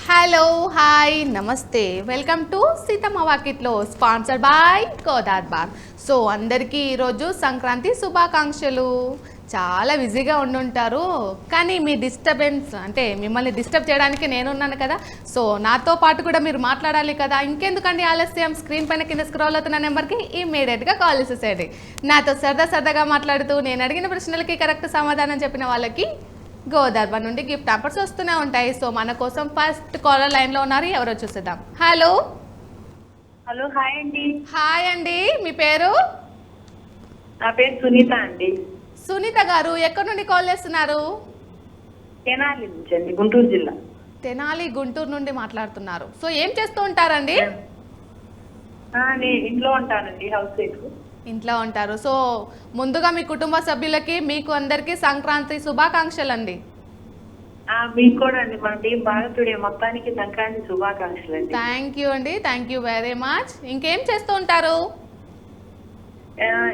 Hello hi నమస్తే welcome to Seethamma వాకిట్లో sponsored by కోదార్ bar. So అందరికీ ఈరోజు సంక్రాంతి శుభాకాంక్షలు. చాలా బిజీగా ఉండుంటారు, కానీ మీ డిస్టర్బెన్స్ అంటే మిమ్మల్ని డిస్టర్బ్ చేయడానికి నేనున్నాను కదా. సో నాతో పాటు కూడా మీరు మాట్లాడాలి కదా. ఇంకెందుకండి ఆలస్యం, స్క్రీన్ పైన కింద స్క్రోల్ అవుతున్న నెంబర్కి ఇమ్మీడియట్గా కాల్ చేసేసేయండి. నాతో సరదాగా మాట్లాడుతూ నేను అడిగిన ప్రశ్నలకి కరెక్ట్ సమాధానం చెప్పిన వాళ్ళకి గోదావరి నుండి గిఫ్ట్ ఆఫర్స్ వస్తూనే ఉంటాయి. సో మన కోసం ఫస్ట్ కాలర్ లైన్లో ఉన్నారు, ఎవరో చూసేద్దాం. హలో హలో, హాయ్ అండి. హాయ్ అండి, మీ పేరు? నా పేరు సునీత అండి. సునీత గారు ఎక్కడి నుండి కాల్ చేస్తున్నారు? తెనాలి నుంచి అండి, గుంటూరు జిల్లా. తెనాలి గుంటూరు నుండి మాట్లాడుతున్నారు. సో ఏం చేస్తూ ఉంటారండి? నేను ఇంట్లో ఉంటానండి, హౌస్ వైఫ్. ఇంట్లో ఉంటారు. సో ముందుగా మీ కుటుంబ సభ్యులకి మీకు అందరికీ సంక్రాంతి శుభాకాంక్షలు అండి. మీకు కూడా అండి, మన టీం బాగా టుడే మొత్తానికి సంక్రాంతి శుభాకాంక్షలు అండి. థ్యాంక్ యూ అండి, థ్యాంక్ యూ వెరీ మచ్. ఇంకేం చేస్తూ ఉంటారు?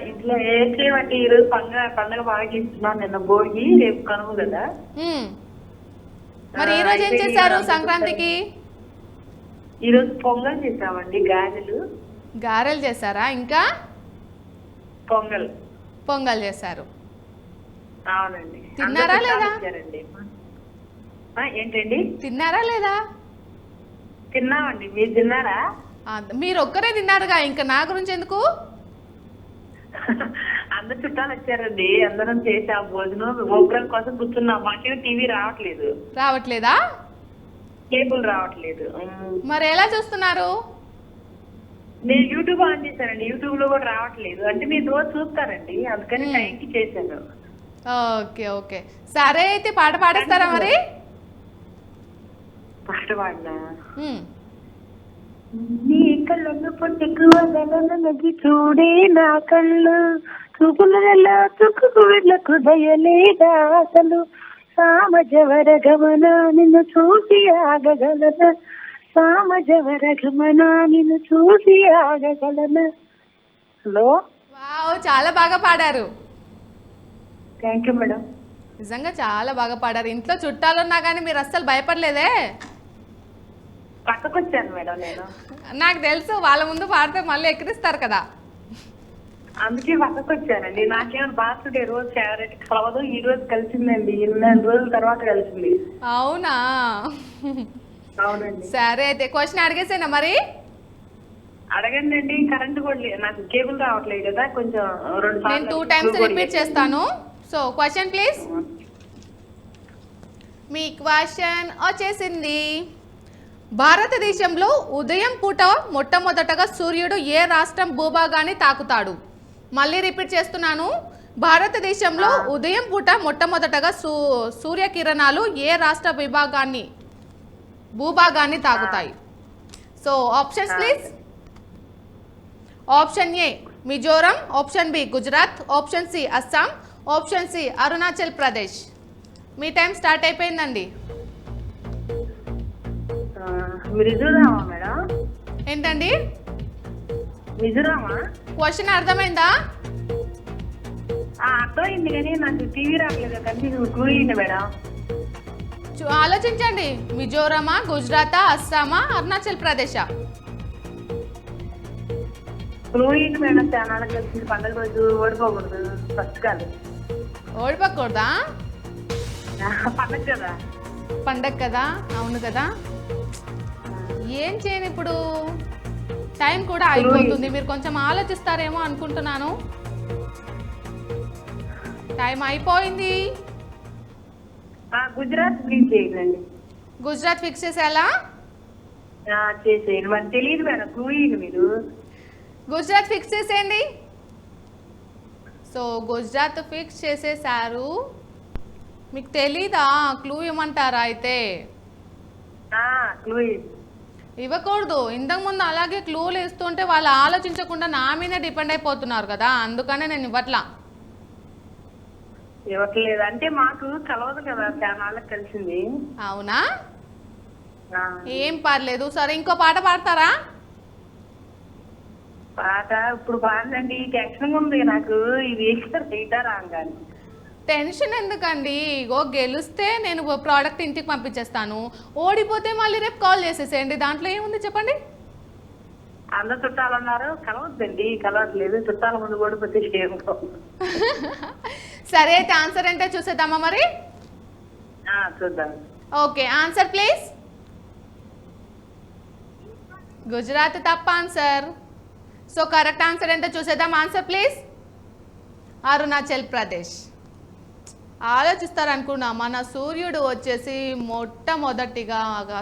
ఇంట్లో ఏం చేయమంటే ఈరోజు పండగ బాగా చేస్తున్నాం. నిన్న భోగి, రేపు కనుమ కదా. మరి ఈ రోజు ఏం చేశారు సంక్రాంతికి? ఈరోజు పొంగల్ చేసామండి, గారెలు చేశారా? ఇంకా పొంగల్ చేశారు. అవునండి. తిన్నారా లేదా? ఏంటండి, తిన్నారా లేదా? తిన్నామండి. మీరు తిన్నారా? మీరు ఒక్కరే తిన్నారుగా, ఇంకా నా గురించి ఎందుకు? అందరు చుట్టాలు వచ్చారండి, అందరం చేసా భోజనం. ప్రోగ్రాం కోసం కూర్చున్నాం. మాకేమో టీవీ రావట్లేదా? కేబుల్ రావట్లేదు. మరి ఎలా చూస్తున్నారు? నేను యూట్యూబ్ ఆన్ చేశానండి, యూట్యూబ్ లో కూడా రావట్లేదు. అంటే మీరు రోజు చూస్తారండి, అందుకని టైంకి చేశాను. ఓకే ఓకే, సరే అయితే పాట పాడేస్తారా మరి? పాట పాడినా? నీ కళ్ళను పొట్టెక్కువదలనది చూడే నా కళ్ళు, చూపులలో చుక్కు వెళ్ళకు దయలేదా అసలు, సామజవర గమన నిన్ను చూసి ఆగగలన, సామజవర గమన నిన్ను చూసి ఆగగలన. హలో, వావ్, చాలా బాగా పాడారు. Thank you madam. నిజంగా చాలా బాగా పాడారు. ఇంట్లో చుట్టాలు ఉన్నా కానీ మీరు అస్సలు భయపడలేదే? పక్కకొచ్చాను మేడం నేను. నాకు తెలుసు, వాళ్ళ ముందు పాడితే మళ్ళీ ఎక్కిరిస్తారు కదా, అందుకే పక్కకొచ్చానండి. నాకేమైనా బాగా రోజు ఫేవరెట్ కలవదు, ఈ రోజు కలిసిందండి. 2 రోజుల తర్వాత కలిసింది. అవునా? అవునండి. సరే అయితే క్వశ్చన్ అడిగేసేనా మరి? అడగండి అండి. కరెంట్ కూడా లేదు, నాకు కేబుల్ రావట్లేదు కదా. కొంచెం నేను 2 times రిపీట్ చేస్తాను. So question please. Me question వచ్చేసింది. భారతదేశంలో ఉదయం పూట మొట్టమొదటగా సూర్యుడు ఏ రాష్ట్రం భూభాగాన్ని తాకుతాడు? మళ్ళీ రిపీట్ చేస్తున్నాను. భారతదేశంలో ఉదయం పూట మొట్టమొదటగా సూర్యకిరణాలు ఏ రాష్ట్ర భూభాగాన్ని తాకుతాయి? So options please. Option A Mizoram, option B Gujarat, option C Assam, option C Arunachal Pradesh. మీ టైం స్టార్ట్ అయిపోయిందండి. మిజోరామా మేడం? ఏంటండి? మిజోరామా? క్వశ్చన్ అర్థమైందా? అర్థమైంది, కానీ నాకు టీవీ రావట్లేదు కానీ కూలింది మేడం. ఆలోచించండి. మిజోరమా, గుజరాతా, అస్సామా, అరుణాచల్ ప్రదేశా? కూలింది మేడం. చాలా కలిసి పండుగ రోజు ఓడిపోకూడదు. ఫస్ట్ కాదు, ఓడిపోకూడదా? పండగ కదా. పండగ కదా, అవును కదా. ఏం చేయను ఇప్పుడు, టైం కూడా అయిపోతుంది. మీరు కొంచెం ఆలోచిస్తారేమో అనుకుంటున్నాను. టైం అయిపోయింది. గుజరాత్ ప్లీజ్ చేయండి. గుజరాత్ ఫిక్స్ చేసేలా? చేసేయండి. మరి తెలియదు మేడం, కూలింది మీరు. గుజరాత్ ఫిక్స్ చేసేయండి. సో గుజరాత్ ఫిక్స్ చేసేసారు. మీకు తెలీదా? క్లూ ఇవ్వమంటారా అయితే? క్లూ ఇవ్వకూడదు. ఇంతకుముందు అలాగే క్లూలు ఇస్తుంటే వాళ్ళు ఆలోచించకుండా నా మీద డిపెండ్ అయిపోతున్నారు కదా, అందుకనే నేను ఇవ్వట్లేదు. అంటే మాకు కలవదు కదా, చాలా కలిసింది. అవునా? ఏం పర్లేదు. సరే ఇంకో పాట పాడతారా? పాట ఇప్పుడు పాడండి. టెన్షన్ ఉంది నాకు, ఇది వేస్తారు. టెన్షన్ ఎందుకండి? ఇగో గెలిస్తే నేను ప్రోడక్ట్ ఇంటికి పంపించేస్తాను, ఓడిపోతే మళ్ళీ రేపు కాల్ చేసేసేయండి, దాంట్లో ఏముంది చెప్పండి. అందరు చుట్టాలు ఉన్నారు, కలవద్దండి, కలవట్లేదు. చుట్టాల ముందు ఓడిపోతే చేయము. సరే అయితే ఆన్సర్ ఏంటో చూసేద్దామా మరి? చూద్దాం. Okay, answer please. గుజరాత్ తప్ప ఆన్సర్. సో కరెక్ట్ ఆన్సర్ ఏంటో చూసేద్దాం. Answer please. అరుణాచల్ ప్రదేశ్. ఆలోచిస్తారు అనుకున్నా, మన సూర్యుడు వచ్చేసి మొట్టమొదటిగా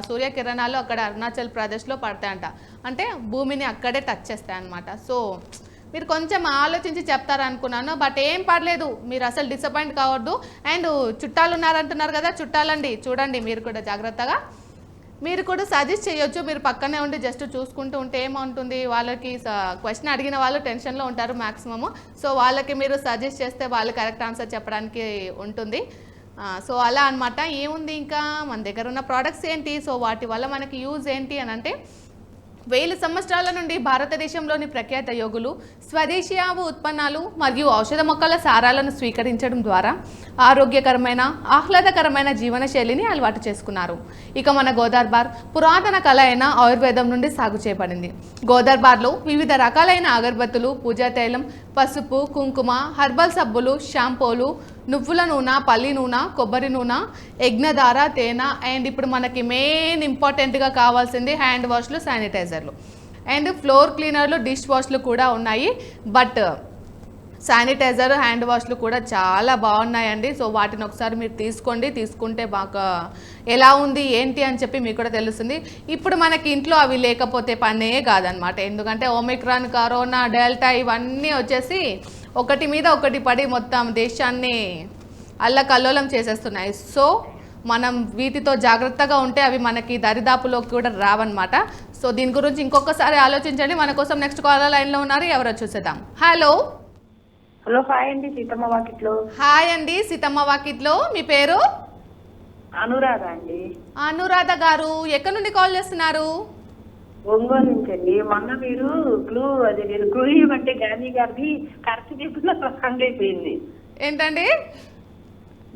సూర్యకిరణాలు అక్కడ అరుణాచల్ ప్రదేశ్లో పడతాయంట, అంటే భూమిని అక్కడే టచ్ చేస్తాయి అన్నమాట. సో మీరు కొంచెం ఆలోచించి చెప్తారనుకున్నాను, బట్ ఏం పర్లేదు, మీరు అసలు డిసప్పాయింట్ కావద్దు. అండ్ చుట్టాలు ఉన్నారంటున్నారు కదా, చుట్టాలండి చూడండి, మీరు కూడా జాగ్రత్తగా మీరు కూడా సజెస్ట్ చేయొచ్చు. మీరు పక్కనే ఉండి జస్ట్ చూసుకుంటూ ఉంటే ఏముంటుంది, వాళ్ళకి క్వశ్చన్ అడిగిన వాళ్ళు టెన్షన్లో ఉంటారు మ్యాక్సిమము. సో వాళ్ళకి మీరు సజెస్ట్ చేస్తే వాళ్ళు కరెక్ట్ ఆన్సర్ చెప్పడానికి ఉంటుంది. సో అలా అనమాట. ఏముంది ఇంకా మన దగ్గర ఉన్న ప్రోడక్ట్స్ ఏంటి, సో వాటి వల్ల మనకి యూజ్ ఏంటి అని అంటే, 1000 సంవత్సరాల నుండి భారతదేశంలోని ప్రఖ్యాత యోగులు స్వదేశీ ఆవు ఉత్పన్నాలు మరియు ఔషధ మొక్కల సారాలను స్వీకరించడం ద్వారా ఆరోగ్యకరమైన ఆహ్లాదకరమైన జీవన శైలిని అలవాటు చేసుకున్నారు. ఇక మన గోదార్బార్ పురాతన కళ అయిన ఆయుర్వేదం నుండి సాగు చేయబడింది. గోదార్బార్లో వివిధ రకాలైన అగరబత్తులు, పూజా తైలం, పసుపు, కుంకుమ, హర్బల్ సబ్బులు, షాంపూలు, నువ్వుల నూనె, పల్లి నూనె, కొబ్బరి నూనె, యజ్ఞధార, తేనె, అండ్ ఇప్పుడు మనకి మెయిన్ ఇంపార్టెంట్గా కావాల్సింది హ్యాండ్ వాష్లు, శానిటైజర్లు అండ్ ఫ్లోర్ క్లీనర్లు, డిష్ వాష్లు కూడా ఉన్నాయి. బట్ శానిటైజర్, హ్యాండ్ వాష్లు కూడా చాలా బాగున్నాయండి. సో వాటిని ఒకసారి మీరు తీసుకోండి, తీసుకుంటే బాగా ఎలా ఉంది ఏంటి అని చెప్పి మీకు కూడా తెలుస్తుంది. ఇప్పుడు మనకి ఇంట్లో అవి లేకపోతే పనే కాదనమాట, ఎందుకంటే ఒమిక్రాన్, కరోనా, డెల్టా ఇవన్నీ వచ్చేసి ఒకటి మీద ఒకటి పడి మొత్తం దేశాన్ని అల్లకల్లోలం చేసేస్తున్నాయి. సో మనం వీటితో జాగ్రత్తగా ఉంటే అవి మనకి దరిదాపులోకి కూడా రావన్నమాట. సో దీని గురించి ఇంకొకసారి ఆలోచించండి. మన కోసం నెక్స్ట్ కాలర్ లైన్లో ఉన్నారు, ఎవరో చూసేద్దాం. హలో. హలో, హాయ్ అండి, సీతమ్మ వాకిట్లో. హాయ్ అండి, సీతమ్మ వాకిట్లో. మీ పేరు? అనురాధ అండి. అనురాధ గారు, ఎక్కడి నుండి కాల్ చేస్తున్నారు? ఒంగోలు నుంచి అండి. మొన్న మీరు క్లూ ఇవ్వమంటే గాంధీ గారిది కరెక్ట్ చెప్పిన రాంగ్ అయిపోయింది. ఏంటండి?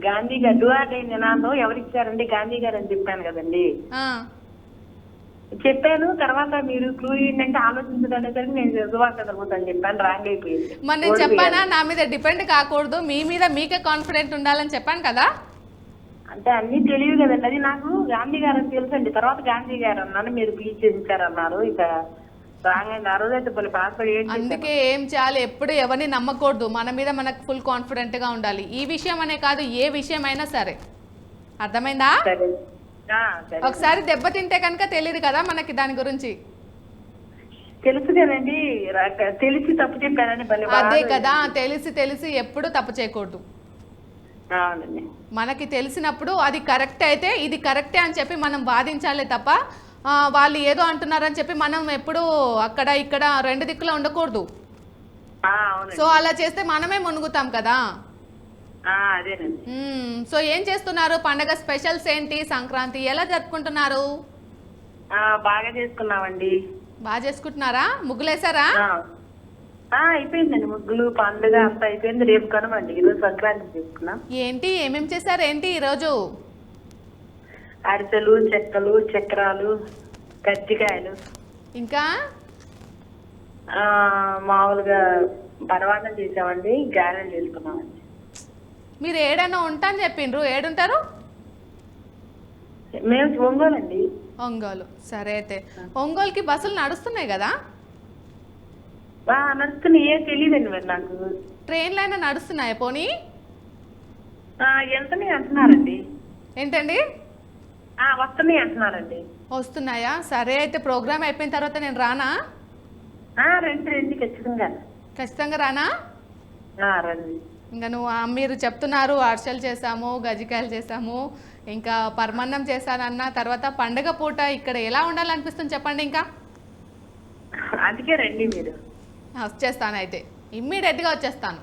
గాంధీ గారు డుఆర్ నినాదం ఎవరిచ్చారండి? గాంధీ గారు అని చెప్పాను కదండి, చెప్పాను. తర్వాత మీరు క్లూ ఏంటంటే ఆలోచించదనేసరికి నేను దువా చదువుతాను చెప్పాను, రాంగ్ అయిపోయింది. మరి నేను చెప్పానా నా మీద డిపెండ్ కాకూడదు, మీ మీద మీకే కాన్ఫిడెంట్ ఉండాలని చెప్పాను కదా. అంటే అన్ని తెలియదు కదండి, అది నాకు గాంధీ గారు అని తెలుసు అండి. తర్వాత గాంధీ గారు అన్నాను, మీరు బీచ్ ఇచ్చారన్నారు, ఇక రాంగ్ అయింది. ఆ రోజు అయితే అందుకే ఏం చేయాలి, ఎప్పుడు ఎవరిని నమ్మకూడదు, మన మీద మనకు ఫుల్ కాన్ఫిడెంట్ గా ఉండాలి. ఈ విషయం అనే కాదు, ఏ విషయం అయినా సరే. అర్థమైందా? ఒకసారి దెబ్బతింటే కనుక తెలియదు కదా మనకి దాని గురించి. తెలుసు కదండి, తెలిసి తప్పు చెప్పానని. అదే కదా, తెలిసి ఎప్పుడు తప్పు చేయకూడదు. మనకి తెలిసినప్పుడు అది కరెక్ట్ అయితే ఇది కరెక్టే అని చెప్పి మనం వాదించాలి తప్ప వాళ్ళు ఏదో అంటున్నారని చెప్పి మనం ఎప్పుడు అక్కడ ఇక్కడ రెండు దిక్కులో ఉండకూడదు. సో అలా చేస్తే మనమే మునుగుతాం కదా. సో ఏం చేస్తున్నారు? పండగ స్పెషల్స్ ఏంటి? సంక్రాంతి ఎలా జరుపుకుంటున్నారు? బాగా చేసుకున్నామండి. బాగా చేసుకుంటున్నారా? ముగ్గులేసారా? అయిపోయిందండి, ముగ్గులు పండుగ అంతా అయిపోయింది. రేపు కనుమండి, ఈరోజు సంక్రాంతి చేసుకున్నాం. ఏంటి ఏమేమి చేశారు ఏంటి ఈరోజు? అరిసెలు, చెక్కలు, చక్రాలు, కజ్జికాయలు, ఇంకా మామూలుగా పరవాన్నం చేసామండి, గారెలు చేసుకున్నామండి. మీరు ఏడైనా ఉంటాను చెప్పిండ్రు, ఏడుంటారు? మేము ఒంగోలు అండి. ఒంగోలు. సరే అయితే ఒంగోలుకి బస్సులు నడుస్తున్నాయి కదా? నడుస్తున్నాయి, ఏం తెలియదండి మరి నాకు. ట్రైన్లు అయినా నడుస్తున్నాయా పోనీ? వెళ్తున్నాయి అంటున్నారండి. ఏంటండి? వస్తున్నాయి అంటున్నారండి. వస్తున్నాయా? సరే అయితే ప్రోగ్రామ్ అయిపోయిన తర్వాత నేను రానా? రండి, ఖచ్చితంగా రానా? రండి. ఇంకా మీరు చెప్తున్నారు అర్షలు చేసాము, గజికాయలు చేసాము, ఇంకా పరమాన్నం చేశానన్న తర్వాత పండగ పూట ఇక్కడ ఎలా ఉండాలనిపిస్తుంది చెప్పండి. ఇంకా అందుకే రండి మీరు. వచ్చేస్తాను అయితే, ఇమ్మీడియట్గా వచ్చేస్తాను.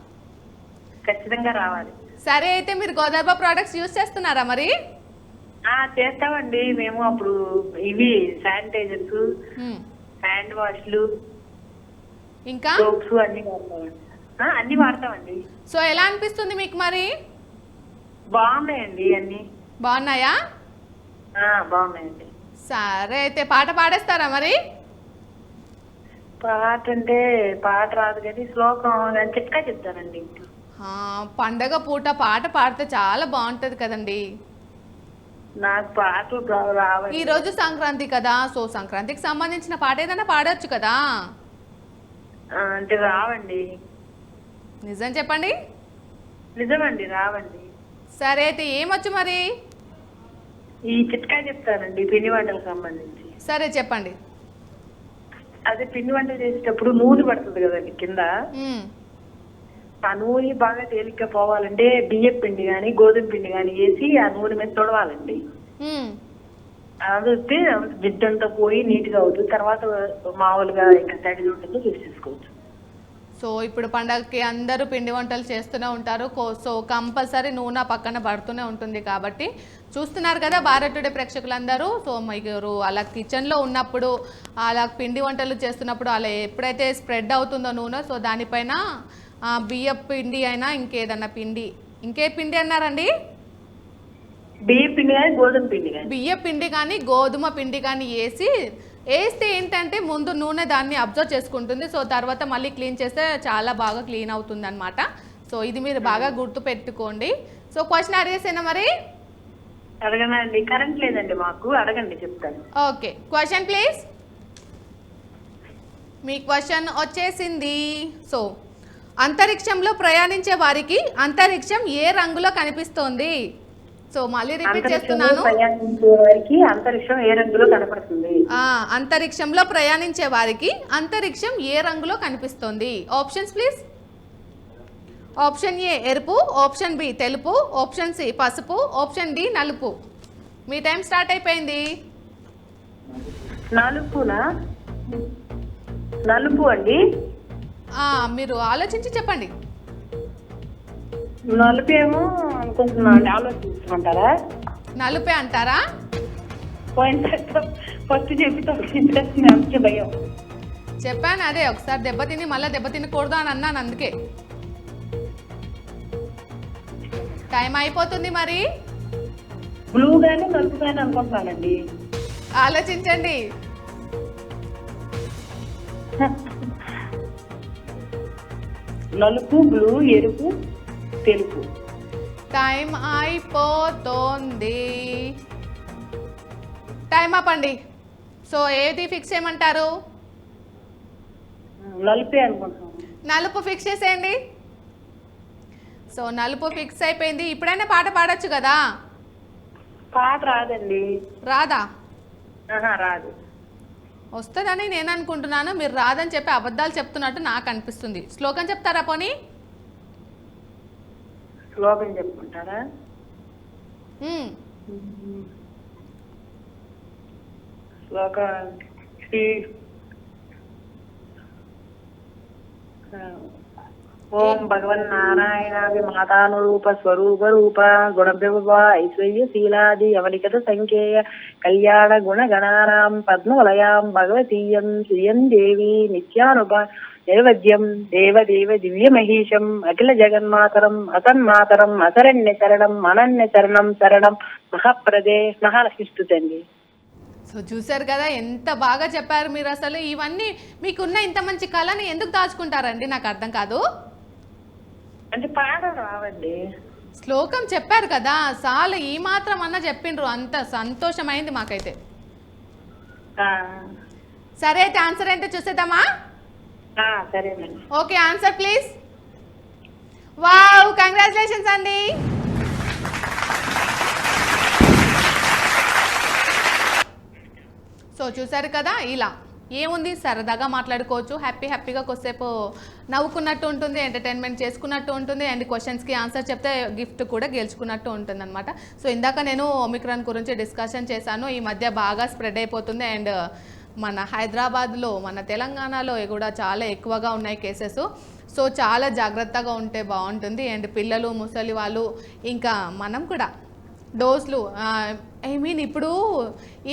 ఖచ్చితంగా రావాలి. సరే అయితే మీరు గోదావరి ప్రోడక్ట్స్ యూజ్ చేస్తున్నారా మరి? చేస్తామండి మేము. అప్పుడు ఇవి శానిటైజర్స్, హ్యాండ్ వాష్లు, ఇంకా సోప్స్ అన్ని వాడతామండి. అన్ని వాడతామండి. సో ఎలా అనిపిస్తుంది మీకు మరి? బాగున్నాయండి అన్ని. బాగున్నాయా? బాగున్నాయండి. సరే అయితే పాట పాడేస్తారా మరి? పాట అంటే పాట రాదు కానీ శ్లోకం కానీ చిట్కా చెప్తానండి. ఆ, పండగ పూట పాట పాడితే చాలా బాగుంటుంది కదండి. నాకు పాటలు రావండి. ఈ రోజు సంక్రాంతి కదా, సో సంక్రాంతికి సంబంధించిన పాట ఏదైనా పాడొచ్చు కదా. అంటే రావండి. నిజం చెప్పండి. నిజమండి రావండి. సరే అయితే ఏమొచ్చు మరి? ఈ చిట్కా చెప్తానండి పిండి వంటలకు సంబంధించి. సరే చెప్పండి. అదే పిండి వంటలు చేసేటప్పుడు నూనె పడుతుంది కదండి కింద. మ్మ్. ఆ నూనె బాగా తేలిగ్గా పోవాలంటే బియ్యం పిండి కానీ గోధుమ పిండి కానీ వేసి ఆ నూనె మీద తొడవాలండి. మ్మ్. అది వస్తే జిడ్డంతా పోయి నీట్గా అవుతుంది. తర్వాత మామూలుగా ఇంకా తడిది ఉంటుందో చూసేసుకోవచ్చు. సో ఇప్పుడు పండగకి అందరూ పిండి వంటలు చేస్తూనే ఉంటారు. సో కంపల్సరీ నూనె పక్కన పడుతూనే ఉంటుంది కాబట్టి చూస్తున్నారు కదా భారత్ టుడే ప్రేక్షకులందరూ. సో మీరు అలా కిచెన్లో ఉన్నప్పుడు అలా పిండి వంటలు చేస్తున్నప్పుడు అలా ఎప్పుడైతే స్ప్రెడ్ అవుతుందో నూనె, సో దానిపైన బియ్య పిండి అయినా ఇంకేదన్నా పిండి, ఇంకే పిండి అన్నారండి? బియ్యం పిండి కానీ గోధుమ పిండి కానీ. బియ్య పిండి కానీ గోధుమ పిండి కానీ వేస్తే ఏంటంటే ముందు నూనె దాన్ని అబ్జర్వ్ చేసుకుంటుంది. సో తర్వాత మళ్ళీ క్లీన్ చేస్తే చాలా బాగా క్లీన్ అవుతుంది అనమాట. సో ఇది మీరు బాగా గుర్తు పెట్టుకోండి. సో క్వశ్చన్ అడిగేసేనా మరి? అడగనండి, కరెంట్ లేదండి మాకు. అడగండి చెప్తాను. Okay, question please. Me question వచ్చేసింది. సో అంతరిక్షంలో ప్రయాణించే వారికి అంతరిక్షం ఏ రంగులో కనిపిస్తోంది? సో మళ్ళీ రిపీట్ చేస్తున్నాను. ప్రయాణించే వారికి అంతరిక్షం ఏ రంగులో కనపడుతుంది? అంతరిక్షంలో ప్రయాణించే వారికి అంతరిక్షం ఏ రంగులో కనిపిస్తుంది? Options please. ఆప్షన్ ఏ ఎరుపు, ఆప్షన్ బి తెలుపు, ఆప్షన్ సి పసుపు, ఆప్షన్ డి నలుపు. మీ టైం స్టార్ట్ అయిపోయింది. నలుపునా? నలుపు అండి. మీరు ఆలోచించి చెప్పండి. నలుపు ఏమో అనుకుంటున్నా, ఆలోచించమంటారా? నలుపే అంటారా? ఫస్ట్ చెప్పి భయం చెప్పాను అదే, ఒకసారి దెబ్బతిని మళ్ళీ దెబ్బతినకూడదు అని అన్నాను, అందుకే. టైం అయిపోతుంది మరి. బ్లూ గానీ నలుపు గానీ అనుకుంటున్నానండి. ఆలోచించండి. నలుపు, బ్లూ, ఎరుపు, తెలుపు. టైం అయిపోతుంది. టైం అప్పండి. సో ఏది ఫిక్స్ చేయమంటారు? నలుపే అనుకుంటున్నాను. నలుపు ఫిక్స్ చేసేయండి. సో నలుపు ఫిక్స్ అయిపోయింది. ఇప్పుడైనా పాట పాడొచ్చు కదా. పాట రాదండి. రాదా? రాదు. వస్తుందని నేను అనుకుంటున్నాను. మీరు రాదని చెప్పి అబద్ధాలు చెప్తున్నట్టు నాకు అనిపిస్తుంది. శ్లోకం చెప్తారా పోనీ? శ్లోకం చెప్పుకుంటారా? శ్లోకం ఓం భగవన్ నారాయణాది మాతానురూప స్వరూప రూప గుణభ్యవ ఐశ్వర్యశీలాది అవలికత సంఖ్యేయ కళ్యాణ గుణ గణానాం పద్మవలయాం భగవతీయం శ్రియం దేవి నిత్యానుభ నిర్వద్యం దేవదేవ దివ్యమహీశం అఖిల జగన్మాతరం అతన్మాతరం అశరణ్య శరణం అనన్య శరణం శరణం మహాప్రదే మహాలక్ష్మిస్తుతండి. సో చూసారు కదా ఎంత బాగా చెప్పారు మీరు. అసలు ఇవన్నీ మీకున్న ఇంత మంచి కళని ఎందుకు దాచుకుంటారండి? నాకు అర్థం కాదు. అంటే పాట రావండి. శ్లోకం చెప్పారు కదా, చాలా ఈ మాత్రం అన్న చెప్పిండ్రు, అంత సంతోషమైంది మాకైతే. సరే అయితే ఆన్సర్ ఏంటో చూసేద్దామా? సరేనండి. Okay, answer please. Wow, congratulations అండి. సో చూసారు కదా, ఇలా ఏముంది, సరదాగా మాట్లాడుకోవచ్చు, హ్యాపీగా కొద్దిసేపు నవ్వుకున్నట్టు ఉంటుంది, ఎంటర్టైన్మెంట్ చేసుకున్నట్టు ఉంటుంది, అండ్ క్వశ్చన్స్కి ఆన్సర్ చెప్తే గిఫ్ట్ కూడా గెలుచుకున్నట్టు ఉంటుంది అనమాట. సో ఇందాక నేను ఒమిక్రాన్ గురించి డిస్కషన్ చేశాను. ఈ మధ్య బాగా స్ప్రెడ్ అయిపోతుంది, అండ్ మన హైదరాబాద్లో మన తెలంగాణలో కూడా చాలా ఎక్కువగా ఉన్నాయి కేసెస్. సో చాలా జాగ్రత్తగా ఉంటే బాగుంటుంది. అండ్ పిల్లలు, ముసలి వాళ్ళు, ఇంకా మనం కూడా డోస్లు ఐ మీన్ ఇప్పుడు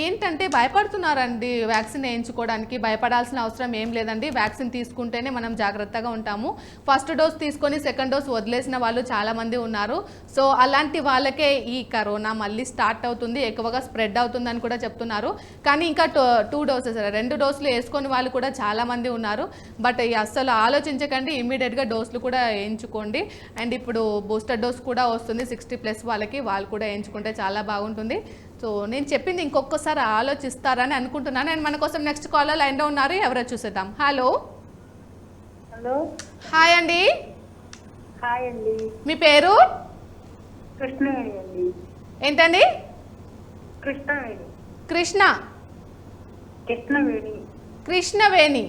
ఏంటంటే భయపడుతున్నారండి వ్యాక్సిన్ వేయించుకోవడానికి. భయపడాల్సిన అవసరం ఏం లేదండి. వ్యాక్సిన్ తీసుకుంటేనే మనం జాగ్రత్తగా ఉంటాము. ఫస్ట్ డోస్ తీసుకొని సెకండ్ డోస్ వదిలేసిన వాళ్ళు చాలామంది ఉన్నారు. సో అలాంటి వాళ్ళకే ఈ కరోనా మళ్ళీ స్టార్ట్ అవుతుంది, ఎక్కువగా స్ప్రెడ్ అవుతుందని కూడా చెప్తున్నారు. కానీ ఇంకా 2 డోసెస్ 2 డోసులు వేసుకొని వాళ్ళు కూడా చాలామంది ఉన్నారు. బట్ అస్సలు ఆలోచించకండి, ఇమ్మీడియట్గా డోసులు కూడా వేయించుకోండి. అండ్ ఇప్పుడు బూస్టర్ డోస్ కూడా వస్తుంది 60+ వాళ్ళకి, వాళ్ళు కూడా వేయించుకుంటే చాలా బాగుంటుంది. సో నేను చెప్పింది ఇంకొకసారి ఆలోచిస్తారని అనుకుంటున్నాను. అండ్ మన కోసం నెక్స్ట్ కాలర్ లైన్లో ఉన్నారు, ఎవరో చూసేద్దాం. హలో. హలో. హాయ్ అండి. హాయ్ అండి. మీ పేరు? కృష్ణవేణి అండి. ఏంటండి? కృష్ణవేణి. కృష్ణ. కృష్ణవేణి. కృష్ణవేణి.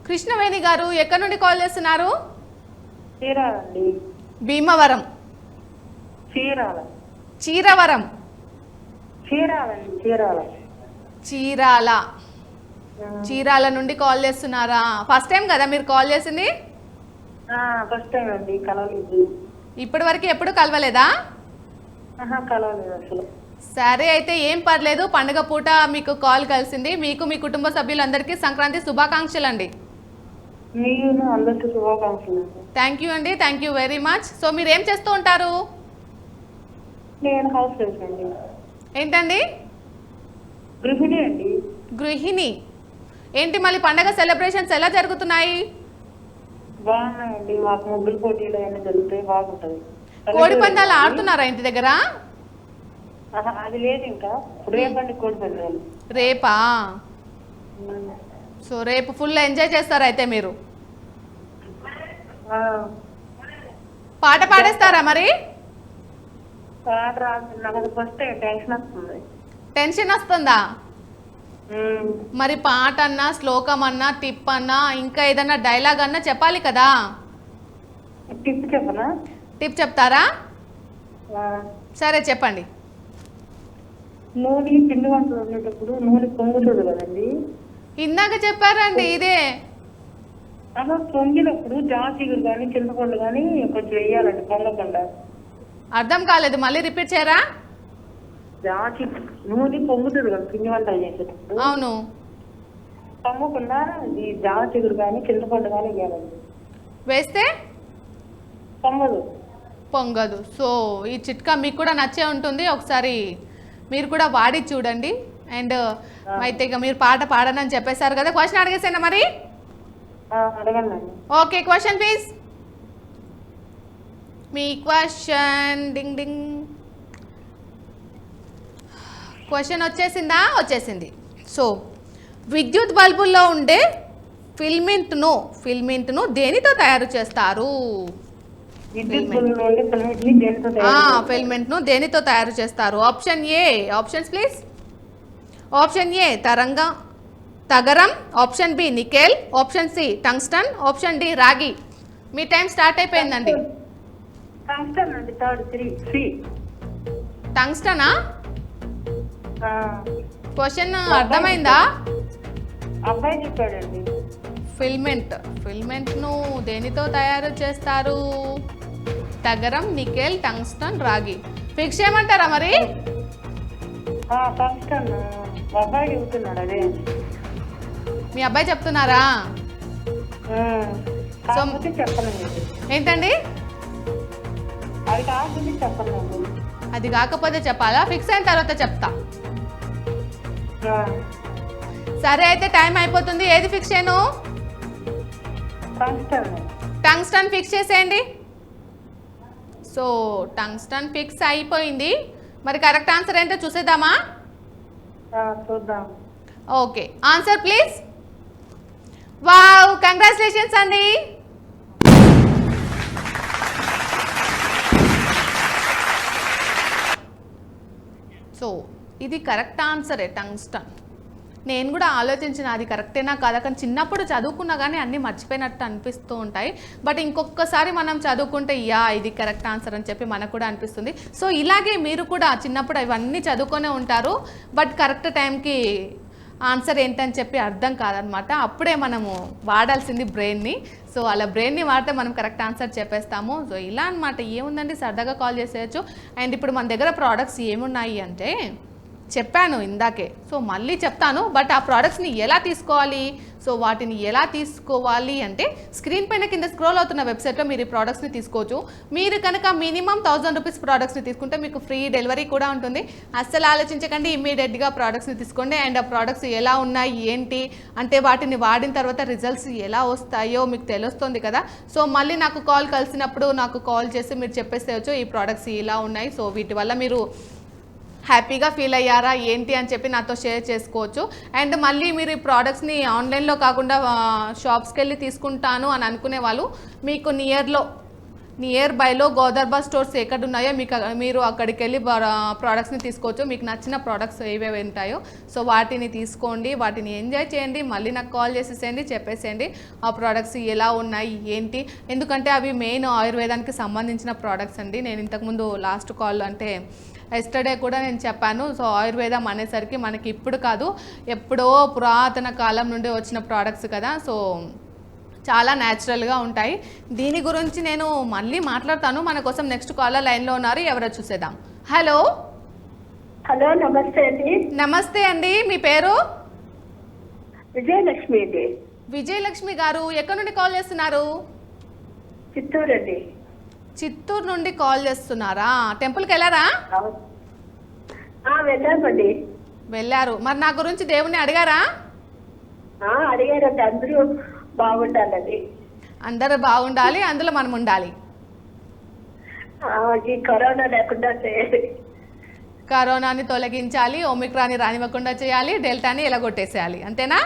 కృష్ణవేణి గారు ఎక్కడి నుండి కాల్ చేస్తున్నారు? చీరాలండి. భీమవరం. చీరాల. చీరవరం. చీరాలండి. చీరాల. చీరాల. చీరాల నుండి కాల్ చేస్తున్నారా? ఫస్ట్ టైం కదా మీరు కాల్ చేసింది? ఫస్ట్ టైం అండి, కలవలేదు. ఇప్పటి వరకు ఎప్పుడు కలవలేదా? కలవలేదు అసలు. సరే అయితే ఏం పర్లేదు, పండుగ పూట మీకు కాల్ కలిసింది. మీకు మీ కుటుంబ సభ్యులందరికీ సంక్రాంతి శుభాకాంక్షలు అండి. మీరు అందరికీ శుభాకాంక్షలు. థ్యాంక్ యూ అండి, thank you very much. So మీరు ఏం చేస్తూ ఉంటారు? నేను హౌస్ వైఫ్ అండి. ఏంటండి? గృహిణి అండి. గృహిణి. ఏంటి మళ్ళీ పండగ సెలబ్రేషన్స్ ఎలా జరుగుతున్నాయి? బాగున్నాయండి, మాకు ముగ్గులు పోటీలు అయినా జరుగుతాయి, బాగుంటది. కోడి పందాలు ఆడుతున్నారా ఇంటి దగ్గర? అది లేదు, ఇంకా రేపండి కోడి పందాలు. రేపా? సో రేపు ఫుల్ ఎంజాయ్ చేస్తారా అయితే మీరు? పాట పాడేస్తారా మరి? పాట రాదు, నాకు ఫస్ట్ టెన్షన్ వస్తుంది. టెన్షన్ వస్తుందా? మరి పాట అన్నా, శ్లోకం అన్నా, టిప్ అన్నా, ఇంకా ఏదన్నా డైలాగ్ అన్నా చెప్పాలి కదా. టిప్ చెప్పనా? టిప్ చెప్తారా? సరే చెప్పండి. నూనె పిండి వంటలు ఉండేటప్పుడు నూనె పొంగుతుంది కదండి. ఇందాక చెప్పారండి ఇదే. అలా పొంగినప్పుడు జాచిగురు కానీ చింతపండు కానీ కొంచెం వేయాలండి, పొంగకుండా. అర్థం కాలేదు, మళ్ళీ రిపీట్ చేయరా? జాచి నూనె పొంగుతుంది కదా పిండి వంటలు చేసేటప్పుడు. అవును. పొంగకుండా ఈ జాచిగురు కానీ చింతపండు కానీ వేయాలండి. వేస్తే పొంగదు. పొంగదు. సో ఈ చిట్కా మీకు కూడా నచ్చే ఉంటుంది, ఒకసారి మీరు కూడా వాడి చూడండి. అండ్ అయితే ఇక మీరు పాట పాడనని చెప్పేశారు కదా, క్వశ్చన్ అడిగేసాను మరి. అడగండి. Okay, question please. Me question ding ding. Question వచ్చేసిందా? వచ్చేసింది. సో విద్యుత్ బల్బుల్లో ఉండే ఫిల్మెంట్ను దేనితో తయారు చేస్తారు? ఫిల్మెంట్ను దేనితో తయారు చేస్తారు? Option A, options please. Option A తగరం, option B nickel, option C tungsten, option D రాగి. మీ టైం స్టార్ట్ అయిపోయిందండి. టంగ్స్టనా? క్వశ్చన్ అర్థమైందా? అబ్బాయి చెప్పాడండి. ఫిల్మెంట్ను దేనితో తయారు చేస్తారు? తగరం, నికెల్, టంగ్స్టన్, రాగి. ఫిక్స్ చేయమంటారా మరి? అబ్బాయి చెబుతున్నాడు అదే. మీ అబ్బాయి చెప్తున్నారా? చెప్పండి. ఏంటండి? అది కాకపోతే చెప్పండి. అది కాకపోతే చెప్పాలా? ఫిక్స్ అయిన తర్వాత చెప్తా. సరే అయితే టైం అయిపోతుంది. ఏది ఫిక్స్ చేయను? టంగ్స్టన్ ఫిక్స్ చేసేయండి. సో టంగ్స్టన్ ఫిక్స్ అయిపోయింది. మరి కరెక్ట్ ఆన్సర్ ఏంటో చూసేద్దామా? చూద్దాం. Okay, answer please. Wow, congratulations అండి. సో ఇది కరెక్ట్ ఆన్సరే, టంగ్స్టన్. నేను కూడా ఆలోచించిన అది కరెక్టేనా కాదా, కానీ చిన్నప్పుడు చదువుకున్నా కానీ అన్నీ మర్చిపోయినట్టు అనిపిస్తూ ఉంటాయి. బట్ ఇంకొకసారి మనం చదువుకుంటే ఇది కరెక్ట్ ఆన్సర్ అని చెప్పి మనకు కూడా అనిపిస్తుంది. సో ఇలాగే మీరు కూడా చిన్నప్పుడు ఇవన్నీ చదువుకొనే ఉంటారు, బట్ కరెక్ట్ టైంకి ఆన్సర్ ఏంటని చెప్పి అర్థం కాదనమాట. అప్పుడే మనము వాడాల్సింది బ్రెయిన్ని. సో అలా బ్రెయిన్ని వాడితే మనం కరెక్ట్ ఆన్సర్ చెప్పేస్తాము. సో ఇలా అనమాట, ఏముందండి, సరదాగా కాల్ చేసేయచ్చు. అండ్ ఇప్పుడు మన దగ్గర ప్రోడక్ట్స్ ఏమున్నాయి అంటే చెప్పాను ఇందాకే, సో మళ్ళీ చెప్తాను. బట్ ఆ ప్రోడక్ట్స్ని ఎలా తీసుకోవాలి, సో వాటిని ఎలా తీసుకోవాలి అంటే స్క్రీన్ పైన కింద స్క్రోల్ అవుతున్న వెబ్సైట్లో మీరు ఈ ప్రోడక్ట్స్ని తీసుకోవచ్చు. మీరు కనుక మినిమం 1000 రూపీస్ ప్రోడక్ట్స్ని తీసుకుంటే మీకు ఫ్రీ డెలివరీ కూడా ఉంటుంది. అస్సలు ఆలోచించకండి, ఇమ్మీడియట్గా ప్రోడక్ట్స్ని తీసుకోండి. అండ్ ఆ ప్రోడక్ట్స్ ఎలా ఉన్నాయి ఏంటి అంటే వాటిని వాడిన తర్వాత రిజల్ట్స్ ఎలా వస్తాయో మీకు తెలుస్తుంది కదా. సో మళ్ళీ నాకు కాల్ కలిసినప్పుడు నాకు కాల్ చేసి మీరు చెప్పేసేయచ్చు ఈ ప్రోడక్ట్స్ ఇలా ఉన్నాయి, సో వీటి వల్ల మీరు హ్యాపీగా ఫీల్ అయ్యారా ఏంటి అని చెప్పి నాతో షేర్ చేసుకోవచ్చు. అండ్ మళ్ళీ మీరు ఈ ప్రోడక్ట్స్ని ఆన్లైన్లో కాకుండా షాప్స్కి వెళ్ళి తీసుకుంటాను అని అనుకునే వాళ్ళు మీకు నియర్ బైలో గోదర్బా స్టోర్స్ ఎక్కడ ఉన్నాయో మీరు అక్కడికి వెళ్ళి ప్రోడక్ట్స్ని తీసుకోవచ్చు. మీకు నచ్చిన ప్రోడక్ట్స్ ఏవేవి ఉంటాయో సో వాటిని తీసుకోండి, వాటిని ఎంజాయ్ చేయండి. మళ్ళీ నాకు కాల్ చేసేసేయండి, చెప్పేసేయండి ఆ ప్రోడక్ట్స్ ఎలా ఉన్నాయి ఏంటి. ఎందుకంటే అవి మెయిన్ ఆయుర్వేదానికి సంబంధించిన ప్రోడక్ట్స్ అండి. నేను ఇంతకుముందు లాస్ట్ కాల్ అంటే ఎస్టర్డే కూడా నేను చెప్పాను. సో ఆయుర్వేదం అనేసరికి మనకి ఇప్పుడు కాదు, ఎప్పుడో పురాతన కాలం నుండి వచ్చిన ప్రోడక్ట్స్ కదా, సో చాలా న్యాచురల్గా ఉంటాయి. దీని గురించి నేను మళ్ళీ మాట్లాడతాను. మన కోసం నెక్స్ట్ కాలర్ లైన్లో ఉన్నారు, ఎవరో చూసేద్దాం. హలో. హలో, నమస్తే అండి. నమస్తే అండి, మీ పేరు? విజయలక్ష్మి అండి. విజయలక్ష్మి గారు ఎక్కడి నుండి కాల్ చేస్తున్నారు? చిత్తూరు అండి. చిత్తూరు నుండి కాల్ చేస్తున్నారా? టెంపుల్కి వెళ్ళారా? వెళ్ళామండి. వెళ్ళారు. మరి నా గురించి దేవుణ్ణి అడిగారా? అడిగారండి, అందరూ బాగుండాలండి. అందరూ బాగుండాలి, అందులో మనం ఉండాలి. ఈ కరోనా లేకుండా చేయాలి. కరోనాని తొలగించాలి, ఒమిక్రాన్ని రానివ్వకుండా చేయాలి, డెల్టాని ఎలగొట్టేసేయాలి, అంతేనా?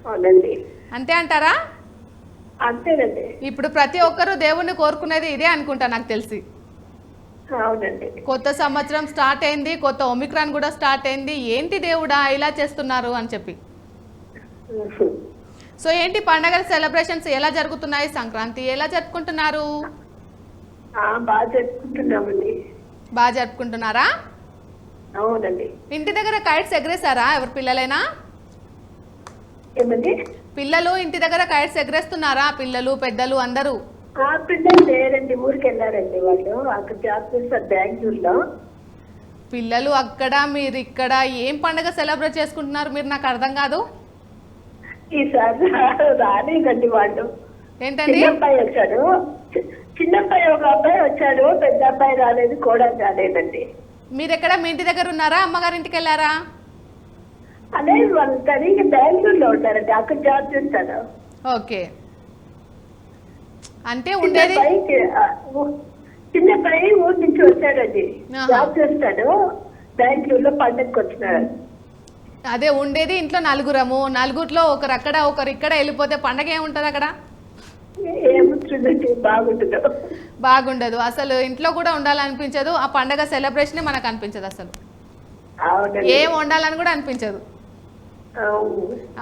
అవునండి. అంతే అంటారా? అంతేనండి. ఇప్పుడు ప్రతి ఒక్కరూ దేవుణ్ణి కోరుకునేది ఇదే అనుకుంటా నాకు తెలిసి. అవునండి. కొత్త సంవత్సరం స్టార్ట్ అయింది, కొత్త ఒమిక్రాన్ కూడా స్టార్ట్ అయింది, ఏంటి దేవుడా ఇలా చేస్తున్నారు అని చెప్పి. సో ఏంటి పండగల సెలబ్రేషన్స్ ఎలా జరుగుతున్నాయి? సంక్రాంతి ఎలా జరుపుకుంటున్నారు? బాగా జరుపుకుంటున్నామండి. బాగా జరుపుకుంటున్నారా? అవునండి. ఇంటి దగ్గర కైట్స్ ఎగరేసారా ఎవరు పిల్లలైనా? ఏమండి? పిల్లలు ఇంటి దగ్గర కైట్స్ ఎగరేస్తున్నారా? పిల్లలు పెద్దలు అందరూ? పిల్లలు లేరండి, ఊరికి వెళ్ళారండి. వాళ్ళు అక్కడ జాబ్ చేస్తారు బెంగళూరులో. పిల్లలు అక్కడ, మీరు ఇక్కడ. ఏం పండుగ సెలబ్రేట్ చేసుకుంటున్నారు మీరు? నాకు అర్థం కాదు. ఈసారి రాలేదండి వాళ్ళు. ఏంటండి? చిన్నబ్బాయి వచ్చాడు, చిన్నబ్బాయి ఒక అబ్బాయి వచ్చాడు, పెద్ద అబ్బాయి రాలేదు, కూడా రాలేదండి. మీరు ఎక్కడ మీ ఇంటి దగ్గర ఉన్నారా, అమ్మగారి ఇంటికి వెళ్ళారా? అదే వాళ్ళు తనకి బెంగళూరులో ఉంటారండి, అక్కడ జాబ్ చేస్తాడు. ఓకే, అంటే ఉండేది చిన్నబ్బాయి ఊరి నుంచి వచ్చాడండి, జాబ్ చేస్తాడు బెంగళూరులో, పండగకి వచ్చినాడు. అదే ఉండేది ఇంట్లో నలుగురిలో ఒకరు అక్కడ ఒకరు ఇక్కడ వెళ్ళిపోతే పండగ ఏముంటది అక్కడ? ఏముంటుందండి, బాగుండదు అసలు. ఇంట్లో కూడా ఉండాలనిపించదు, ఆ పండగ సెలబ్రేషన్ మనకు అనిపించదు అసలు. ఏం వండాలని కూడా అనిపించదు,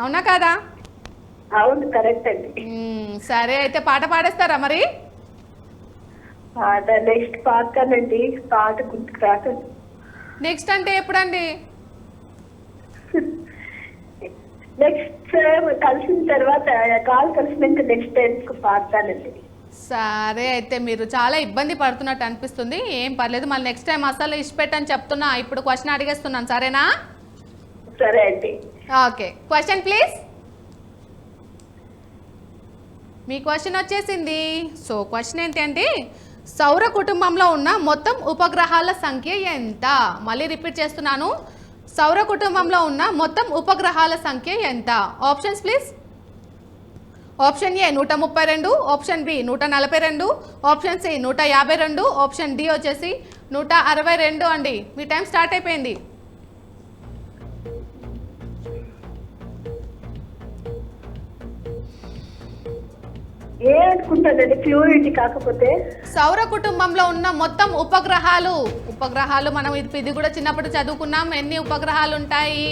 అవునా కాదా? అవును, కరెక్ట్ అండి. సరే, అయితే పాట పాడేస్తారా మరి? పాట నెక్స్ట్ పాడతానండి, పాట గుర్తుకు రాదు. నెక్స్ట్ అంటే ఎప్పుడండి? నెక్స్ట్ కలిసిన తర్వాత, కాల్ కలిసినాక నెక్స్ట్ టైం పాడతానండి. సరే, అయితే మీరు చాలా ఇబ్బంది పడుతున్నట్టు అనిపిస్తుంది. ఏం పర్లేదు, మళ్ళీ నెక్స్ట్ టైం అసలు ఇష్టపెట్టని చెప్తున్నా. ఇప్పుడు క్వశ్చన్ అడిగేస్తున్నాను, సరేనా? సరే అండి. Okay, question please. Me question వచ్చేసింది. సో క్వశ్చన్ ఏంటి అంటే, సౌర కుటుంబంలో ఉన్న మొత్తం ఉపగ్రహాల సంఖ్య ఎంత? మళ్ళీ రిపీట్ చేస్తున్నాను, సౌర కుటుంబంలో ఉన్న మొత్తం ఉపగ్రహాల సంఖ్య ఎంత? Options please. Option A 132, option B 142, option C 152, option D వచ్చేసి 162 అండి. మీ టైం స్టార్ట్ అయిపోయింది. ఏ అనుకుంటానండి, ఫ్లూయిడ్ కాకపోతే సౌర కుటుంబంలో ఉన్న మొత్తం ఉపగ్రహాలు మనం ఇది కూడా చిన్నప్పుడు చదువుకున్నాం. ఎన్ని ఉపగ్రహాలు ఉంటాయి?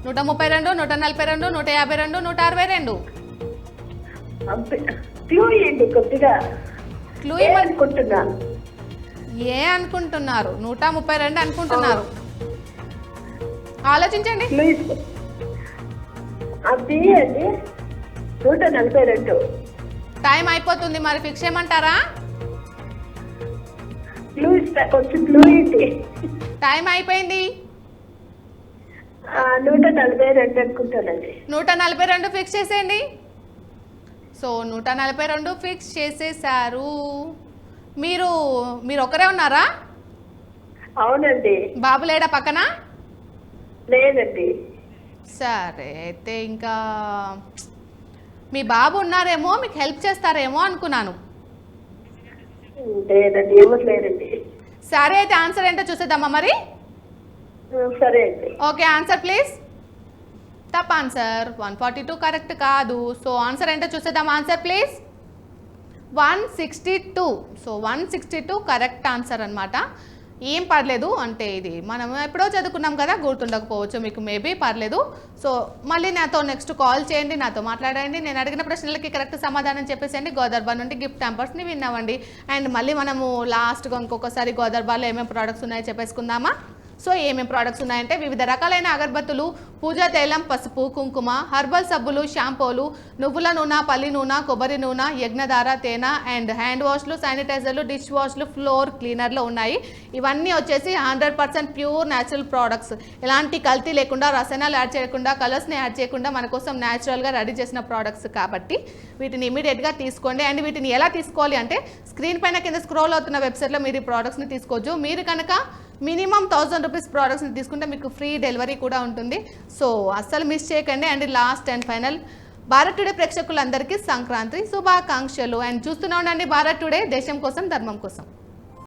132, 142, 152, 162. ఫ్లూయిడ్ కొద్దిగా అనుకుంటున్నా. ఏ అనుకుంటున్నారు? 132 అనుకుంటున్నారు. ఆలోచించండి. అది అండి, 142. టైం అయిపోతుంది, మరి ఫిక్స్ చేయమంటారా? క్లూ ఇస్తా, కొంచెం క్లూ ఏంటి? టైం అయిపోయింది. 142 అనుకుంటానండి. 142 ఫిక్స్ చేసేయండి. సో 142 ఫిక్స్ చేసేసారు. మీరు ఒకరే ఉన్నారా? అవునండి. బాబు లేడా పక్కన? లేదండి. సరే అయితే ఇంకా మీ బాబు ఉన్నారేమో, మీకు హెల్ప్ చేస్తారేమో అనుకున్నాను. లేదండి, ఎవరు లేరండి. సరే అయితే ఆన్సర్ ఏంటో చూసేద్దామా మరి? సరే అండి. Okay, answer please. తప్ప ఆన్సర్ 142 కరెక్ట్ కాదు. సో ఆన్సర్ ఏంటో చూసేద్దాం. Answer please. 162. So 162 correct answer అనమాట. ఏం పర్లేదు, అంటే ఇది మనం ఎప్పుడో చదువుకున్నాం కదా, గుర్తుండకపోవచ్చు మీకు, మేబీ పర్లేదు. సో మళ్ళీ నాతో నెక్స్ట్ కాల్ చేయండి, నాతో మాట్లాడండి, నేను అడిగిన ప్రశ్నలకి కరెక్ట్ సమాధానం చెప్పేసేయండి. గోదార్బా నుండి గిఫ్ట్ హ్యాంపర్స్ని విన్నామండి. అండ్ మళ్ళీ మనము లాస్ట్గా ఇంకొకసారి గోదార్బాలో ఏమేమి ప్రోడక్ట్స్ ఉన్నాయో చెప్పేసుకుందామా? సో ఏమేమి ప్రోడక్ట్స్ ఉన్నాయంటే వివిధ రకాలైన అగరబత్తులు, పూజా తైలం, పసుపు, కుంకుమ, హర్బల్ సబ్బులు, షాంపూలు, నువ్వుల నూనె, పల్లి నూనె, కొబ్బరి నూనె, యజ్ఞధార, తేనె అండ్ హ్యాండ్ వాష్లు, శానిటైజర్లు, డిష్ వాష్లు, ఫ్లోర్ క్లీనర్లు ఉన్నాయి. ఇవన్నీ వచ్చేసి 100% ప్యూర్ న్యాచురల్ ప్రోడక్ట్స్. ఎలాంటి కల్తీ లేకుండా, రసాయనాలు యాడ్ చేయకుండా, కలర్స్ని యాడ్ చేయకుండా మన కోసం న్యాచురల్గా రెడీ చేసిన ప్రోడక్ట్స్ కాబట్టి వీటిని ఇమీడియట్గా తీసుకోండి. అండ్ వీటిని ఎలా తీసుకోవాలి అంటే స్క్రీన్ పైన కింద స్క్రోల్ అవుతున్న వెబ్సైట్లో మీరు ఈ ప్రోడక్ట్స్ని తీసుకోవచ్చు. మీరు కనుక మినిమం 1000 రూపీస్ ప్రోడక్ట్స్ని తీసుకుంటే మీకు ఫ్రీ డెలివరీ కూడా ఉంటుంది. సో అస్సలు మిస్ చేయకండి. And last and final, Bharat today ప్రేక్షకులందరికీ సంక్రాంతి శుభాకాంక్షలు. అండ్ చూస్తూనే ఉండండి భారత్ టుడే, దేశం కోసం ధర్మం కోసం.